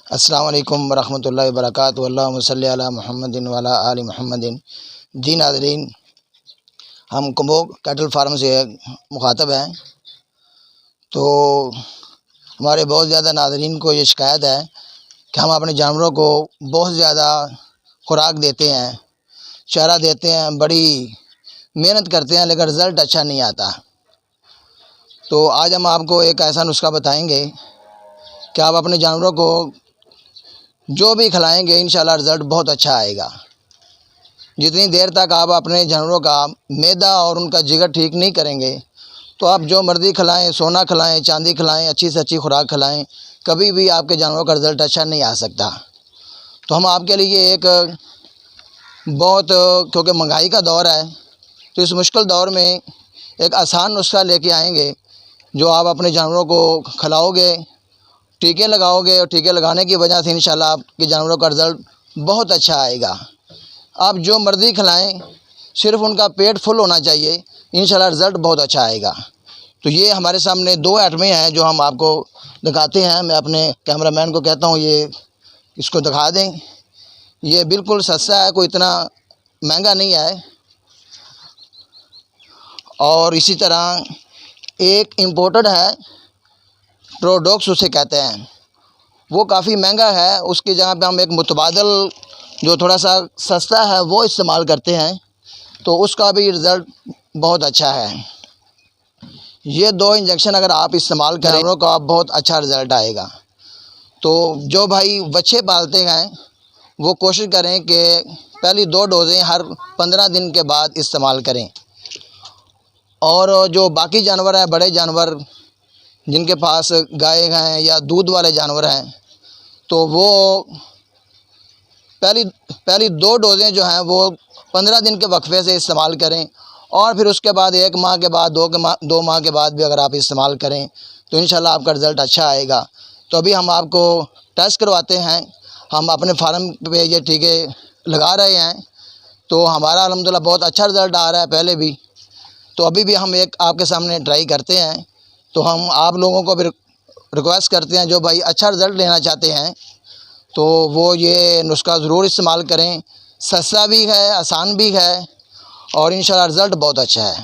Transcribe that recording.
السلام علیکم ورحمۃ اللہ وبرکاتہ۔ اللہم صلی علی محمد وعلی آل محمد۔ جی ناظرین، ہم کمبو کیٹل فارم سے مخاطب ہیں، تو ہمارے بہت زیادہ ناظرین کو یہ شکایت ہے کہ ہم اپنے جانوروں کو بہت زیادہ خوراک دیتے ہیں، چارہ دیتے ہیں، بڑی محنت کرتے ہیں، لیکن رزلٹ اچھا نہیں آتا۔ تو آج ہم آپ کو ایک ایسا نسخہ بتائیں گے کہ آپ اپنے جانوروں کو جو بھی کھلائیں گے انشاءاللہ رزلٹ بہت اچھا آئے گا۔ جتنی دیر تک آپ اپنے جانوروں کا معدہ اور ان کا جگر ٹھیک نہیں کریں گے تو آپ جو مرضی کھلائیں، سونا کھلائیں، چاندی کھلائیں، اچھی سے اچھی خوراک کھلائیں، کبھی بھی آپ کے جانوروں کا رزلٹ اچھا نہیں آ سکتا۔ تو ہم آپ کے لیے ایک بہت، کیونکہ مہنگائی کا دور ہے، تو اس مشکل دور میں ایک آسان نسخہ لے کے آئیں گے جو آپ اپنے جانوروں کو کھلاؤ گے، ٹیکے لگاؤ گے، اور ٹیکے لگانے کی وجہ سے انشاءاللہ آپ کے جانوروں کا رزلٹ بہت اچھا آئے گا۔ آپ جو مرضی کھلائیں، صرف ان کا پیٹ فل ہونا چاہیے، انشاءاللہ رزلٹ بہت اچھا آئے گا۔ تو یہ ہمارے سامنے دو آئٹمیں ہیں جو ہم آپ کو دکھاتے ہیں۔ میں اپنے کیمرہ مین کو کہتا ہوں یہ اس کو دکھا دیں۔ یہ بالکل سستا ہے، کوئی اتنا مہنگا نہیں ہے۔ اور اسی طرح ایک امپورٹڈ ہے، پروڈوکس اسے کہتے ہیں، وہ کافی مہنگا ہے۔ اس کی جگہ پہ ہم ایک متبادل جو تھوڑا سا سستا ہے وہ استعمال کرتے ہیں، تو اس کا بھی رزلٹ بہت اچھا ہے۔ یہ دو انجیکشن اگر آپ استعمال کریں جانوروں کا بہت اچھا رزلٹ آئے گا۔ تو جو بھائی بچے پالتے ہیں وہ کوشش کریں کہ پہلی 2 ڈوزیں ہر 15 دن کے بعد استعمال کریں، اور جو باقی جانور ہیں، بڑے جانور جن کے پاس گائے ہیں یا دودھ والے جانور ہیں، تو وہ پہلی 2 ڈوزیں جو ہیں وہ 15 دن کے وقفے سے استعمال کریں، اور پھر اس کے بعد 1 ماہ کے بعد 2 ماہ کے بعد بھی اگر آپ استعمال کریں تو انشاءاللہ آپ کا رزلٹ اچھا آئے گا۔ تو ابھی ہم آپ کو ٹیسٹ کرواتے ہیں، ہم اپنے فارم پہ یہ ٹیکے لگا رہے ہیں، تو ہمارا الحمدللہ بہت اچھا رزلٹ آ رہا ہے پہلے بھی۔ تو ابھی بھی ہم ایک آپ کے سامنے ٹرائی کرتے ہیں، تو ہم آپ لوگوں کو بھی ریکویسٹ کرتے ہیں جو بھائی اچھا رزلٹ لینا چاہتے ہیں تو وہ یہ نسخہ ضرور استعمال کریں۔ سستا بھی ہے، آسان بھی ہے، اور انشاءاللہ رزلٹ بہت اچھا ہے۔